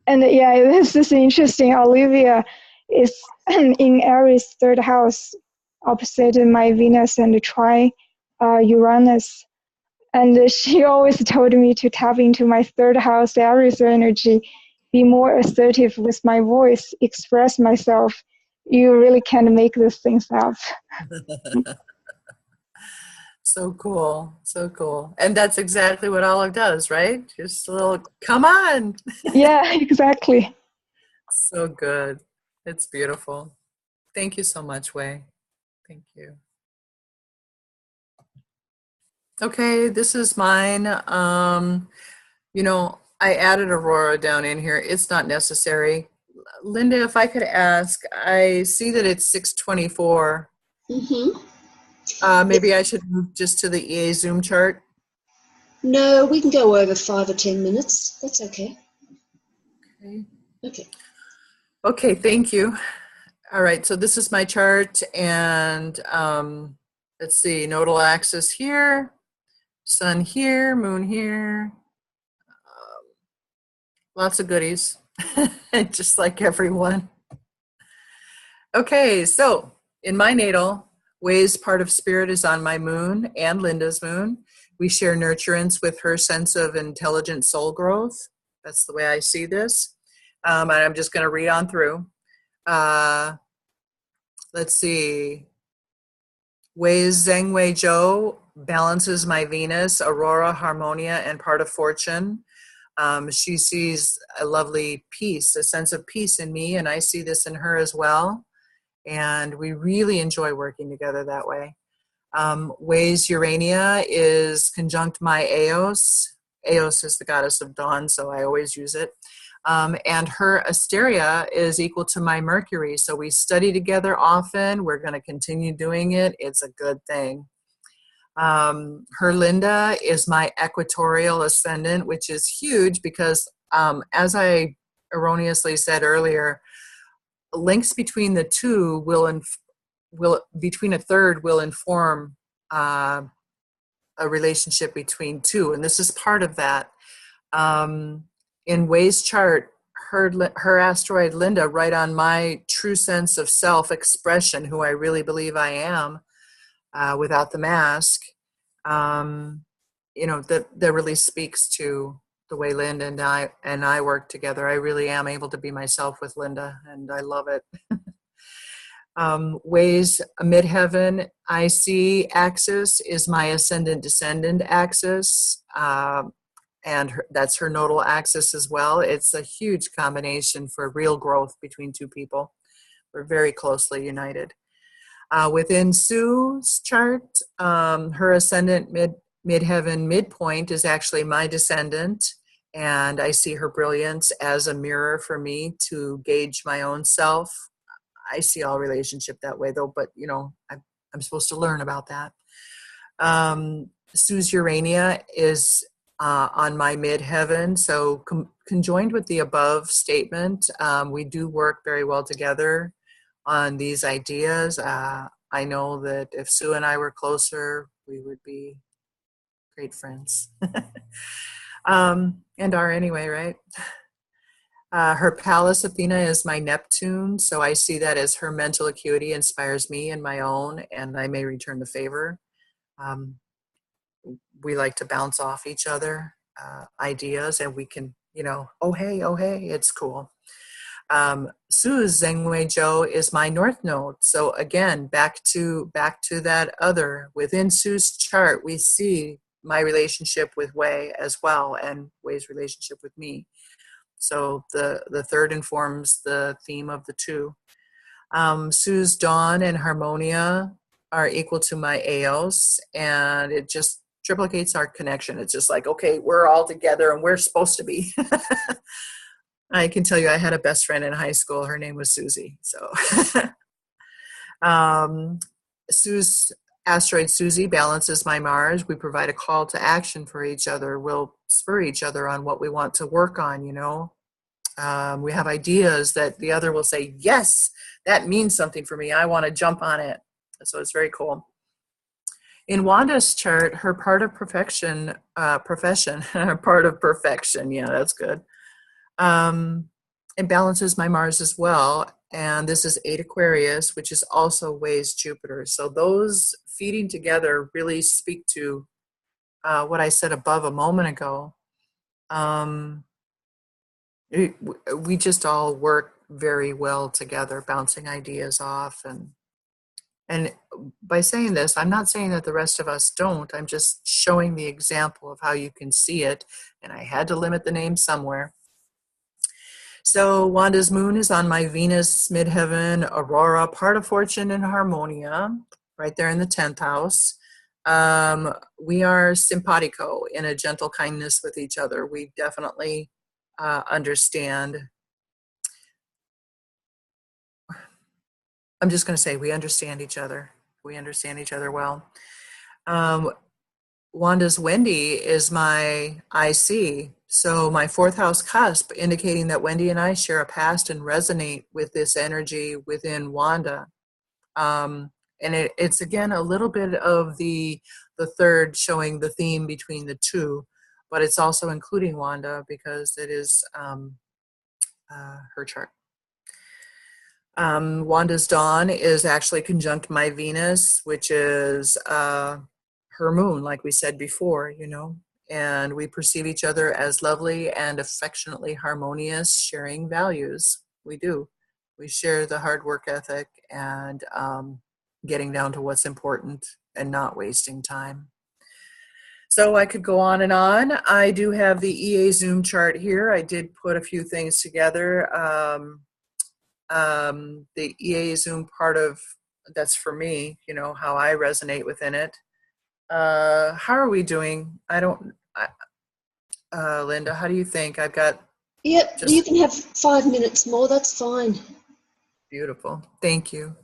And yeah, this is interesting. Olivia is in Aries' third house, opposite my Venus and Uranus. And she always told me to tap into my third house Aries energy, be more assertive with my voice, express myself. You really can't make these things up. So cool. So cool. And that's exactly what Olive does, right? Just a little, come on. Yeah, exactly. So good. It's beautiful. Thank you so much, Wei. Thank you. Okay, this is mine. I added Aurora down in here. It's not necessary. Linda, if I could ask, I see that it's 6:24. Mm-hmm. Maybe I should move just to the EA Zoom chart. No, we can go over 5 or 10 minutes. That's okay. Okay. Okay. Okay, thank you. All right, so this is my chart, and let's see, nodal axis here, sun here, moon here, lots of goodies, just like everyone. Okay, so in my natal, Wei's part of spirit is on my moon and Linda's moon. We share nurturance with her sense of intelligent soul growth. That's the way I see this. And I'm just going to read on through. Let's see. Wei's Zheng Wei Zhou balances my Venus, Aurora, Harmonia, and part of fortune. She sees a lovely peace, a sense of peace in me, and I see this in her as well. And we really enjoy working together that way. Wei's Urania is conjunct my Eos. Eos is the goddess of dawn, so I always use it. And her Asteria is equal to my Mercury, so we study together often. We're going to continue doing it. It's a good thing. Her Linda is my equatorial ascendant, which is huge because, as I erroneously said earlier, links between the two between a third will inform a relationship between two, and this is part of that. In Wei's chart, her asteroid Linda, right on my true sense of self-expression, who I really believe I am, without the mask, that really speaks to the way Linda and I work together. I really am able to be myself with Linda, and I love it. Wei's midheaven IC axis is my ascendant descendant axis, and that's her nodal axis as well. It's a huge combination for real growth between two people. We're very closely united. Within Sue's chart, her ascendant midheaven midpoint is actually my descendant, and I see her brilliance as a mirror for me to gauge my own self. I see all relationship that way, though, but I'm supposed to learn about that. Sue's Urania is on my midheaven, so conjoined with the above statement, we do work very well together on these ideas. I know that if Sue and I were closer, we would be great friends. And are anyway, right? Her Pallas Athena is my Neptune, so I see that as her mental acuity inspires me in my own, and I may return the favor. We like to bounce off each other ideas, and we can, oh hey, it's cool. Sue's Zheng Wei Zhou is my North Node, so again, back to that other. Within Sue's chart, we see my relationship with Wei as well, and Wei's relationship with me. So the third informs the theme of the two. Sue's Dawn and Harmonia are equal to my Eos, and it just triplicates our connection. It's just like, okay, we're all together and we're supposed to be. I can tell you I had a best friend in high school. Her name was Susie. So Sue's asteroid Susie balances my Mars. We provide a call to action for each other. We'll spur each other on what we want to work on, we have ideas that the other will say, yes, that means something for me. I want to jump on it. So it's very cool. In Wanda's chart, her part of profession, part of perfection, yeah, that's good, it balances my Mars as well. And this is 8 Aquarius, which is also ways Jupiter. So those feeding together really speak to what I said above a moment ago. We just all work very well together, bouncing ideas off. And by saying this, I'm not saying that the rest of us don't. I'm just showing the example of how you can see it. And I had to limit the name somewhere. So Wanda's moon is on my Venus, midheaven, Aurora, part of fortune and harmonia, right there in the 10th house. We are simpatico, in a gentle kindness with each other. We definitely understand. I'm just going to say we understand each other. We understand each other well. Wanda's Wendy is my IC. So my 4th house cusp, indicating that Wendy and I share a past and resonate with this energy within Wanda. And it's again a little bit of the third, showing the theme between the two, but it's also including Wanda because it is her chart. Wanda's dawn is actually conjunct my Venus, which is her moon, like we said before, you know, and we perceive each other as lovely and affectionately harmonious, sharing values. We do. We share the hard work ethic and getting down to what's important and not wasting time. So I could go on and on. I do have the EA Zoom chart here. I did put a few things together. The EA Zoom part of that's for me, you know, how I resonate within it. How are we doing? Linda, how do you think? I've got Yep, just you can have 5 minutes more, that's fine. beautiful. Thank you.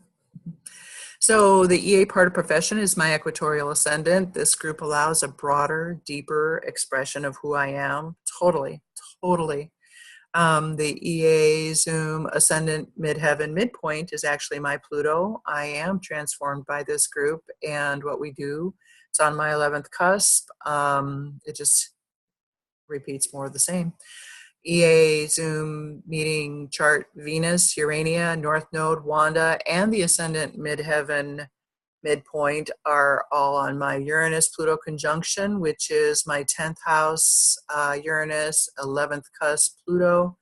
So the EA part of profession is my equatorial ascendant. This group allows a broader, deeper expression of who I am. Totally. The EA Zoom ascendant midheaven midpoint is actually my Pluto. I am transformed by this group and what we do. It's on my 11th cusp. It just repeats more of the same. EA Zoom meeting chart Venus, Urania, North Node, Wanda, and the ascendant midheaven midpoint are all on my Uranus-Pluto conjunction, which is my 10th house Uranus, 11th cusp Pluto.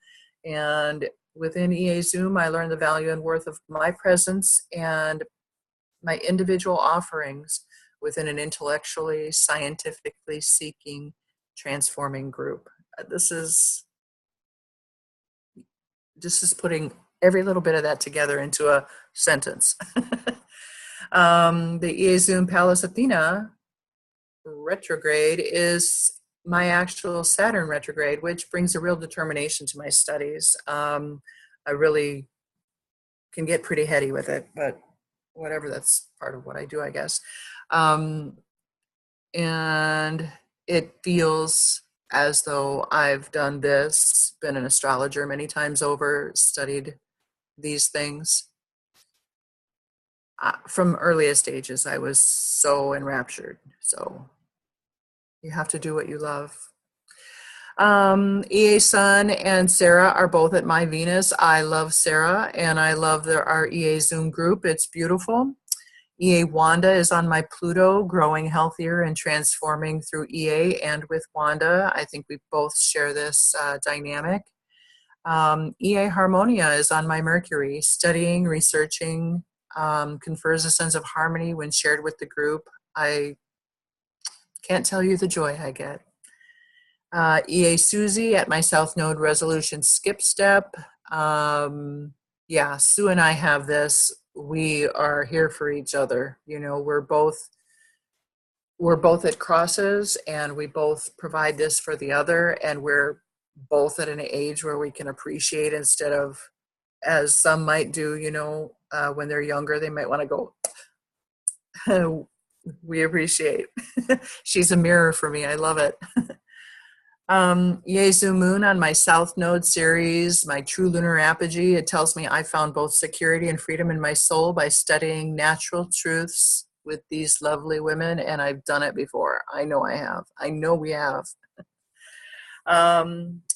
And within EA Zoom, I learned the value and worth of my presence and my individual offerings within an intellectually, scientifically seeking, transforming group. This is putting every little bit of that together into a sentence. The EA Zoom Pallas Athena retrograde is my actual Saturn retrograde, which brings a real determination to my studies. I really can get pretty heady with it, but whatever, that's part of what I do, I guess. And it feels as though I've done this, been an astrologer many times over, studied these things. From earliest ages, I was so enraptured. So you have to do what you love. EA Sun and Sarah are both at my Venus. I love Sarah and I love our EA Zoom group. It's beautiful. EA Wanda is on my Pluto, growing healthier and transforming through EA and with Wanda. I think we both share this dynamic. EA Harmonia is on my Mercury, studying, researching, confers a sense of harmony when shared with the group. I can't tell you the joy I get. EA Susie at my South Node resolution skip step. Yeah, Sue and I have this. We are here for each other. You know, we're both at crosses and we both provide this for the other, and we're both at an age where we can appreciate instead of, as some might do, you know, when they're younger, they might want to go, we appreciate. She's a mirror for me. I love it. Yezu Moon on my South Node Cerise, my true lunar apogee. It tells me I found both security and freedom in my soul by studying natural truths with these lovely women, and I've done it before. I know I have. I know we have.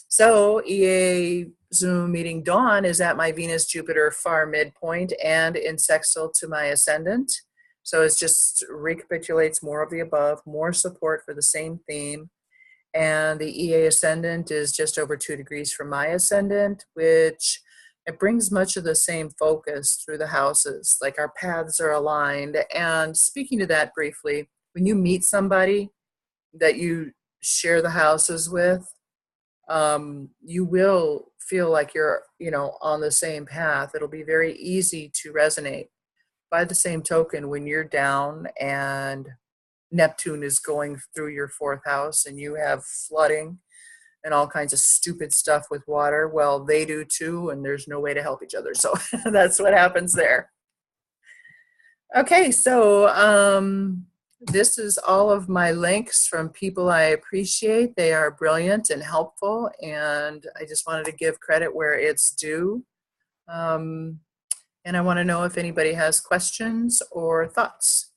So EA Zoom meeting Dawn is at my Venus-Jupiter far midpoint and in sextile to my ascendant. So it just recapitulates more of the above, more support for the same theme. And the EA ascendant is just over 2 degrees from my ascendant, which it brings much of the same focus through the houses, like our paths are aligned. And speaking to that briefly, when you meet somebody that you share the houses with, you will feel like you're, on the same path. It'll be very easy to resonate. By the same token, when you're down and Neptune is going through your 4th house and you have flooding and all kinds of stupid stuff with water, well, they do too, and there's no way to help each other. So that's what happens there. Okay, so this is all of my links from people I appreciate. They are brilliant and helpful, and I just wanted to give credit where it's due. And I want to know if anybody has questions or thoughts.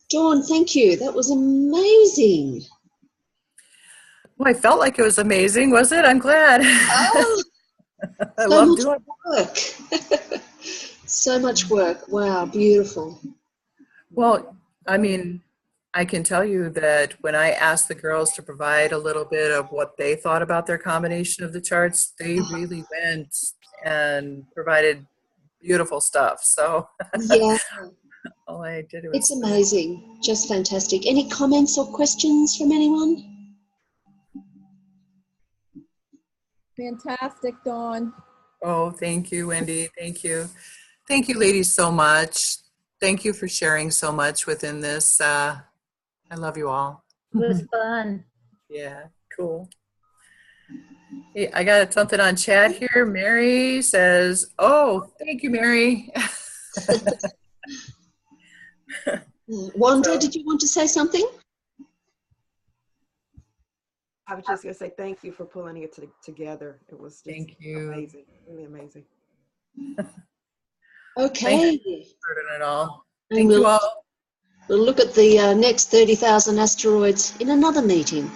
Dawn, thank you. That was amazing. Well, I felt like it was amazing, was it? I'm glad. Oh, I so love much doing work. So much work. Wow, beautiful. Well, I mean, I can tell you that when I asked the girls to provide a little bit of what they thought about their combination of the charts, they really went and provided beautiful stuff. So Yeah, all I did was... it's amazing. Just fantastic. Any comments or questions from anyone? Fantastic, Dawn. Oh, thank you, Wendy. Thank you. Thank you, ladies, so much. Thank you for sharing so much within this. I love you all. It was fun. Yeah, cool. Hey, I got something on chat here. Mary says, oh, thank you, Mary. Wanda, did you want to say something? I was just going to say thank you for pulling it together. It was just Thank you. amazing, really amazing. Okay. Thank you for doing it all. And Thank you all. We'll look at the next 30,000 asteroids in another meeting.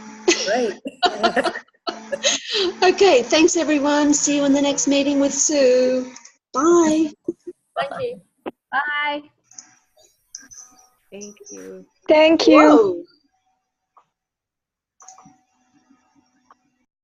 Right. Okay, thanks everyone. See you in the next meeting with Sue. Bye. Thank you. Bye. Thank you. Thank you. Whoa.